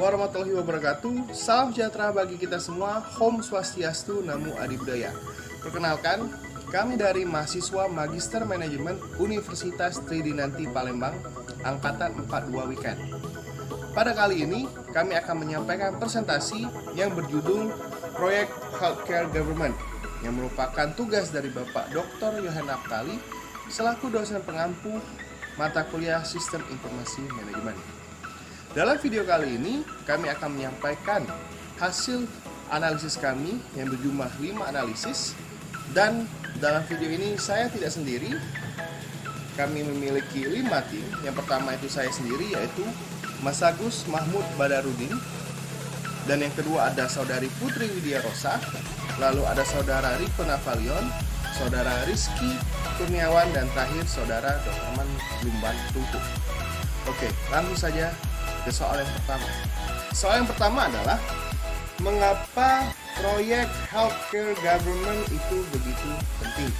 warahmatullahi wabarakatuh. Salam sejahtera bagi kita semua. Om Swastiastu, Namo Adi Buddhaya. Perkenalkan, kami dari mahasiswa Magister Manajemen Universitas Tridinanti Palembang, Angkatan 42 Weekend. Pada kali ini, kami akan menyampaikan presentasi yang berjudul Proyek Healthcare Government, yang merupakan tugas dari Bapak Dr. Yohan Naphtali selaku dosen pengampu mata kuliah Sistem Informasi Manajemen. Dalam video kali ini, kami akan menyampaikan hasil analisis kami yang berjumlah 5 analisis. Dan dalam video ini saya tidak sendiri. Kami memiliki 5 tim. Yang pertama itu saya sendiri, yaitu Mas Agus Mahmud Badarudin. Dan yang kedua ada Saudari Putri Widya Rosa. Lalu ada Saudara Riko Navalion, Saudara Rizky Kurniawan, dan terakhir Saudara Dr. Man Lumban Tungku. Oke, langsung saja ke soal yang pertama. Soal yang pertama adalah mengapa proyek healthcare government itu begitu penting.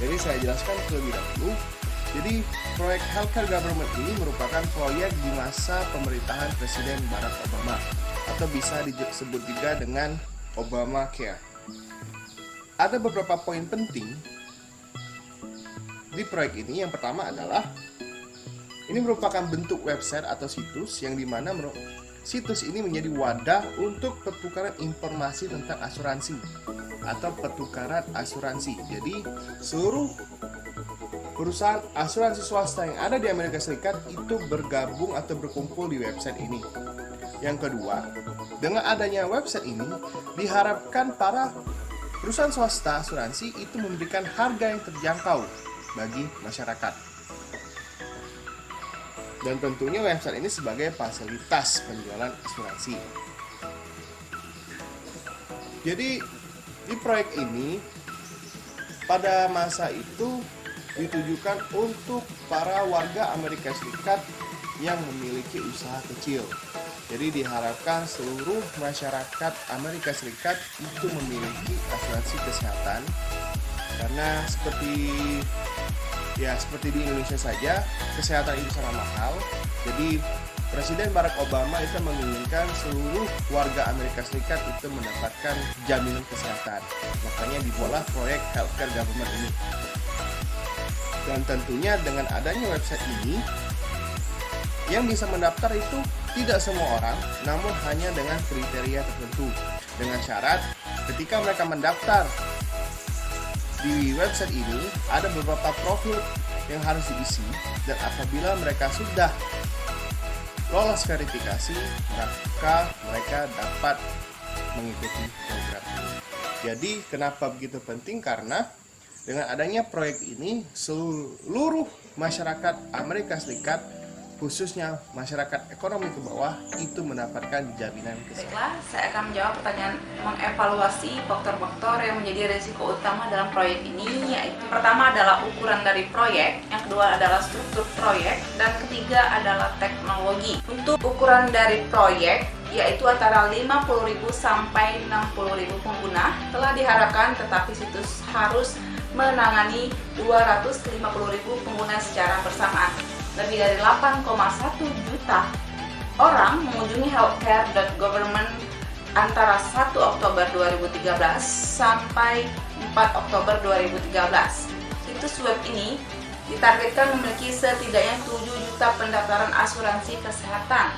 Jadi saya jelaskan terlebih dahulu. Jadi proyek healthcare government ini merupakan proyek di masa pemerintahan Presiden Barack Obama, atau bisa disebut juga dengan Obamacare. Ada beberapa poin penting di proyek ini. Yang pertama adalah ini merupakan bentuk website atau situs yang dimana situs ini menjadi wadah untuk pertukaran informasi tentang asuransi atau pertukaran asuransi. Jadi seluruh perusahaan asuransi swasta yang ada di Amerika Serikat itu bergabung atau berkumpul di website ini. Yang kedua, dengan adanya website ini diharapkan para perusahaan swasta asuransi itu memberikan harga yang terjangkau bagi masyarakat. Dan tentunya website ini sebagai fasilitas penjualan asuransi. Jadi di proyek ini pada masa itu ditujukan untuk para warga Amerika Serikat yang memiliki usaha kecil. Jadi diharapkan seluruh masyarakat Amerika Serikat itu memiliki asuransi kesehatan, karena seperti di Indonesia saja, kesehatan itu sangat mahal. Jadi Presiden Barack Obama itu menginginkan seluruh warga Amerika Serikat itu mendapatkan jaminan kesehatan. Makanya dibuatlah proyek healthcare government ini. Dan tentunya dengan adanya website ini, yang bisa mendaftar itu tidak semua orang, namun hanya dengan kriteria tertentu. Dengan syarat ketika mereka mendaftar di website ini, ada beberapa profil yang harus diisi, dan apabila mereka sudah lolos verifikasi, maka mereka dapat mengikuti program ini. Jadi kenapa begitu penting? Karena dengan adanya proyek ini, seluruh masyarakat Amerika Serikat, khususnya masyarakat ekonomi ke bawah, itu mendapatkan jaminan kesehatan. Baiklah, saya akan menjawab pertanyaan mengevaluasi faktor-faktor yang menjadi risiko utama dalam proyek ini, yaitu pertama adalah ukuran dari proyek, yang kedua adalah struktur proyek, dan ketiga adalah teknologi. Untuk ukuran dari proyek, yaitu antara 50.000 sampai 60.000 pengguna, telah diharapkan, tetapi situs harus menangani 250.000 pengguna secara bersamaan. Lebih dari 8,1 juta orang mengunjungi healthcare.government antara 1 Oktober 2013 sampai 4 Oktober 2013. Situs web ini ditargetkan memiliki setidaknya 7 juta pendaftaran asuransi kesehatan.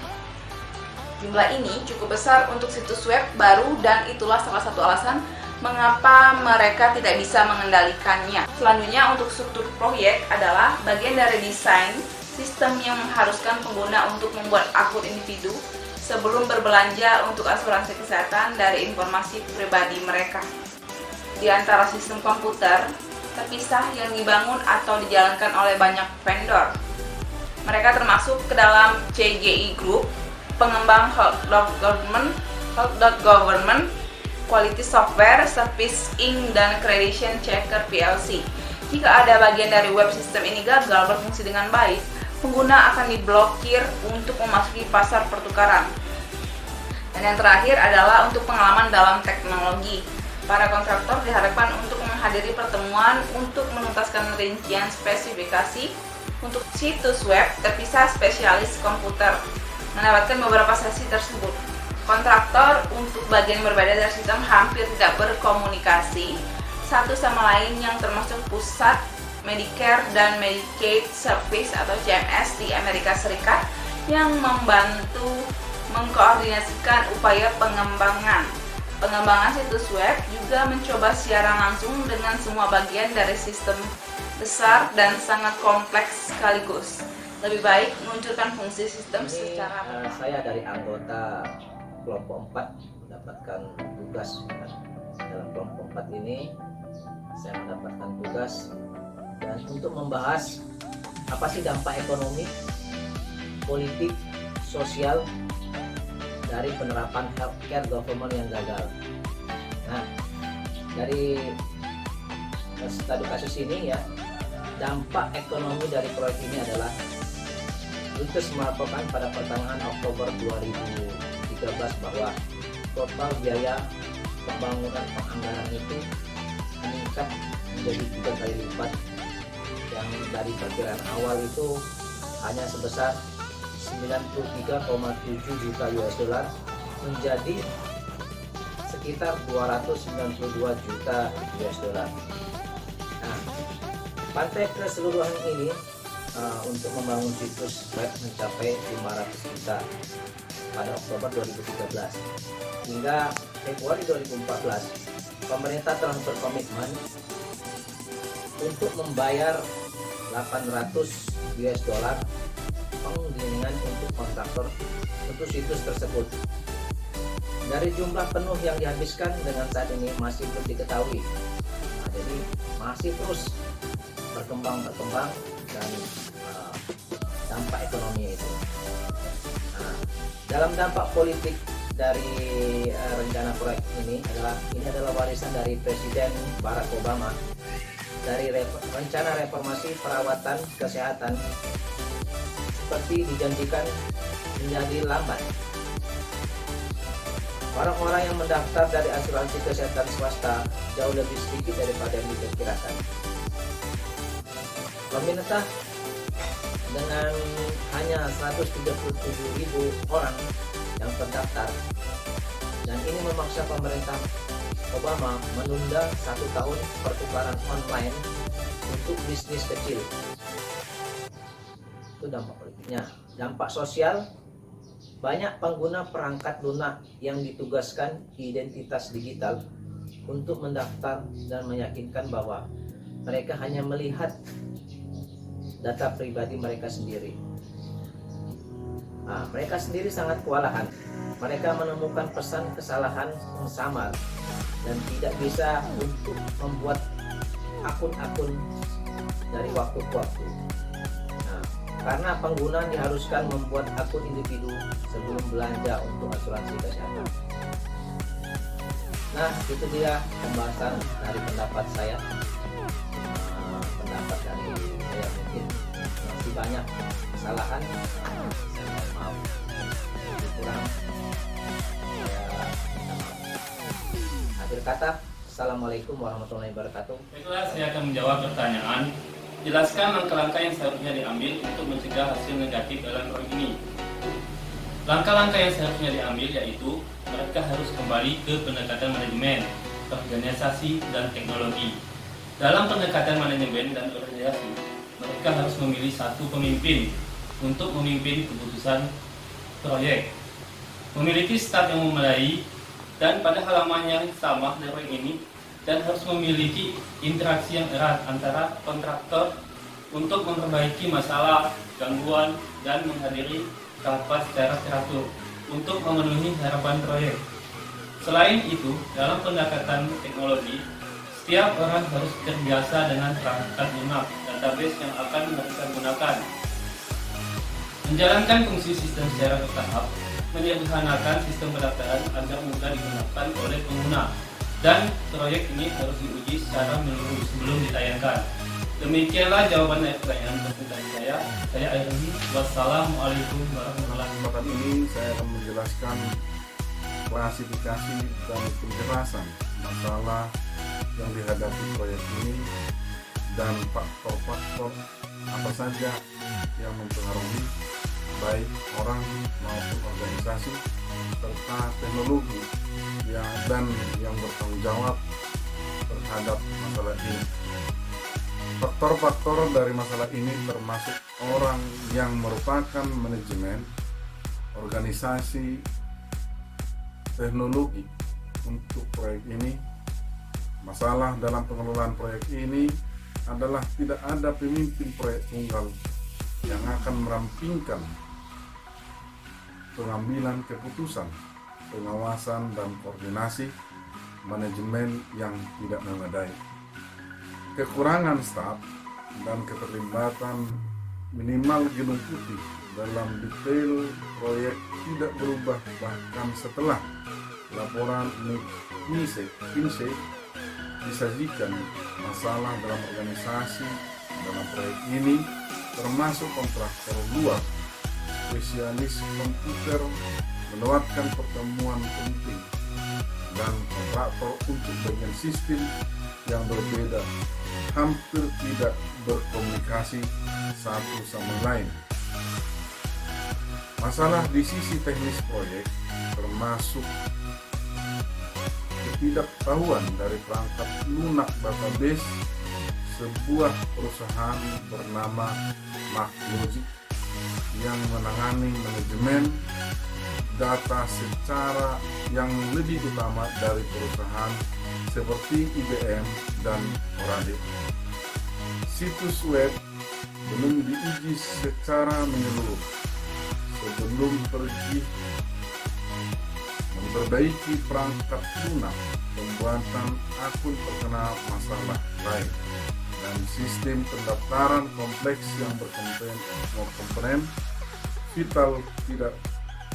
Jumlah ini cukup besar untuk situs web baru, dan itulah salah satu alasan mengapa mereka tidak bisa mengendalikannya. Selanjutnya, untuk struktur proyek adalah bagian dari desain sistem yang mengharuskan pengguna untuk membuat akun individu sebelum berbelanja untuk asuransi kesehatan dari informasi pribadi mereka. Di antara sistem komputer terpisah yang dibangun atau dijalankan oleh banyak vendor. Mereka termasuk ke dalam CGI Group, pengembang Health.Government, Quality Software Service Inc., dan Accreditation Checker PLC. Jika ada bagian dari web sistem ini gagal berfungsi dengan baik, pengguna akan diblokir untuk memasuki pasar pertukaran. Dan yang terakhir adalah untuk pengalaman dalam teknologi. Para kontraktor diharapkan untuk menghadiri pertemuan untuk menuntaskan rincian spesifikasi untuk situs web terpisah spesialis komputer. melewatkan beberapa sesi tersebut. Kontraktor untuk bagian berbeda dari sistem hampir tidak berkomunikasi satu sama lain, yang termasuk pusat Medicare dan Medicaid Service atau CMS di Amerika Serikat yang membantu mengkoordinasikan upaya pengembangan situs web, juga mencoba siaran langsung dengan semua bagian dari sistem besar dan sangat kompleks sekaligus. Lebih baik meluncurkan fungsi sistem secara saya dari anggota kelompok 4 mendapatkan tugas. Dalam kelompok 4 ini saya mendapatkan tugas dan untuk membahas apa sih dampak ekonomi, politik, sosial dari penerapan healthcare government yang gagal. Nah, dari studi kasus ini ya, dampak ekonomi dari proyek ini adalah Reuters melaporkan pada pertengahan Oktober 2013 bahwa total biaya pembangunan penganggaran itu meningkat menjadi 3 kali lipat, yang dari perkiraan awal itu hanya sebesar 93,7 juta US dollar menjadi sekitar 292 juta US dollar. Nah, pantai keseluruhan ini untuk membangun situs web mencapai 500 juta pada Oktober 2013. Hingga Februari 2014, pemerintah telah berkomitmen untuk membayar 800 US dollar penggilingan untuk kontraktor untuk situs tersebut. Dari jumlah penuh yang dihabiskan dengan saat ini masih belum diketahui. Nah, jadi masih terus berkembang dan dampak ekonomi itu. Nah, dalam dampak politik dari rencana proyek ini adalah warisan dari Presiden Barack Obama dari rencana reformasi perawatan kesehatan seperti dijanjikan menjadi lambat. Orang-orang yang mendaftar dari asuransi kesehatan swasta jauh lebih sedikit daripada yang diperkirakan. Pemerintah dengan hanya 137.000 orang yang terdaftar, dan ini memaksa pemerintah Obama menunda 1 tahun pertukaran online untuk bisnis kecil. Itu dampak politiknya. Dampak sosial, banyak pengguna perangkat lunak yang ditugaskan identitas digital untuk mendaftar dan meyakinkan bahwa mereka hanya melihat data pribadi mereka sendiri. Nah, mereka sendiri sangat kewalahan. Mereka menemukan pesan kesalahan yang samar dan tidak bisa untuk membuat akun-akun dari waktu ke waktu. Nah, karena pengguna diharuskan membuat akun individu sebelum belanja untuk asuransi kesehatan. Nah, itu dia pembahasan dari pendapat saya. Pendapat dari saya mungkin masih banyak kesalahan. Saya mohon maaf, kurang. Akhir kata, Assalamualaikum warahmatullahi wabarakatuh. Baiklah, saya akan menjawab pertanyaan. Jelaskan langkah-langkah yang seharusnya diambil untuk mencegah hasil negatif dalam proyek ini. Langkah-langkah yang seharusnya diambil yaitu mereka harus kembali ke pendekatan manajemen, organisasi, dan teknologi. Dalam pendekatan manajemen dan organisasi, mereka harus memilih satu pemimpin untuk memimpin keputusan proyek, memiliki staf yang memadai dan pada halaman yang sama dari proyek ini, dan harus memiliki interaksi yang erat antara kontraktor untuk memperbaiki masalah, gangguan, dan menghadiri rapat secara teratur untuk memenuhi harapan proyek. Selain itu, dalam pendekatan teknologi, setiap orang harus terbiasa dengan perangkat lunak database yang akan mereka gunakan. Menjalankan fungsi sistem secara bertahap, menyederhanakan sistem pendaftaran agar mudah digunakan oleh pengguna, dan proyek ini harus diuji secara menyeluruh sebelum ditayangkan. Demikianlah jawaban dari pertanyaan dari saya. Saya akhiri. Wassalamualaikum warahmatullahi wabarakatuh. Tempat ini saya akan menjelaskan klasifikasi dan penjelasan masalah yang dihadapi proyek ini dan faktor-faktor apa saja yang mempengaruhi baik orang maupun organisasi serta teknologi dan yang bertanggung jawab terhadap masalah ini. Faktor-faktor dari masalah ini termasuk orang yang merupakan manajemen, organisasi, teknologi untuk proyek ini. Masalah dalam pengelolaan proyek ini adalah tidak ada pemimpin proyek tunggal yang akan merampingkan pengambilan keputusan, pengawasan, dan koordinasi manajemen yang tidak memadai. Kekurangan staf dan keterlibatan minimal Gedung Putih dalam detail proyek tidak berubah bahkan setelah laporan McKinsey disajikan. Masalah dalam organisasi dalam proyek ini termasuk kontraktor luar spesialis komputer melewatkan pertemuan penting dan kontraktor untuk bagian sistem yang berbeda hampir tidak berkomunikasi satu sama lain. Masalah di sisi teknis proyek termasuk ketidaktahuan dari perangkat lunak database sebuah perusahaan bernama McLogic yang menangani manajemen data secara yang lebih utama dari perusahaan seperti IBM dan Oracle. Situs web belum diuji secara menyeluruh sebelum pergi memperbaiki perangkat lunak, pembuatan akun terkena masalah lain, dan sistem pendaftaran kompleks yang berkomponen vital tidak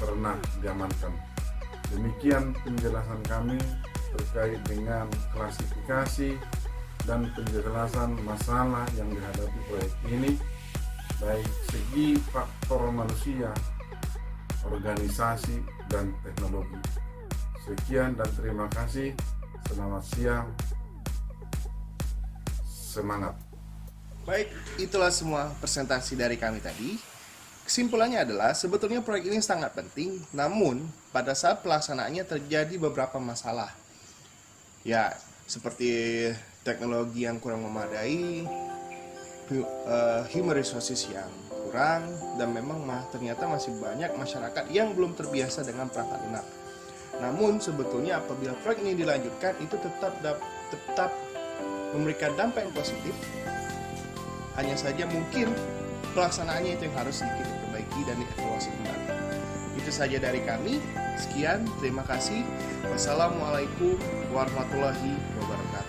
pernah diamankan. Demikian penjelasan kami terkait dengan klasifikasi dan penjelasan masalah yang dihadapi proyek ini, baik segi faktor manusia, organisasi, dan teknologi. Sekian dan terima kasih. Selamat siang. Semangat. Baik, itulah semua presentasi dari kami tadi. Kesimpulannya adalah sebetulnya proyek ini sangat penting, namun pada saat pelaksanaannya terjadi beberapa masalah. Ya, seperti teknologi yang kurang memadai, human resources yang kurang, dan memang ternyata masih banyak masyarakat yang belum terbiasa dengan perangkat lunak. Namun sebetulnya apabila proyek ini dilanjutkan, itu tetap memberikan dampak yang positif. Hanya saja mungkin pelaksanaannya itu yang harus sedikit diperbaiki dan dievaluasi kembali. Itu saja dari kami. Sekian, terima kasih. Wassalamualaikum warahmatullahi wabarakatuh.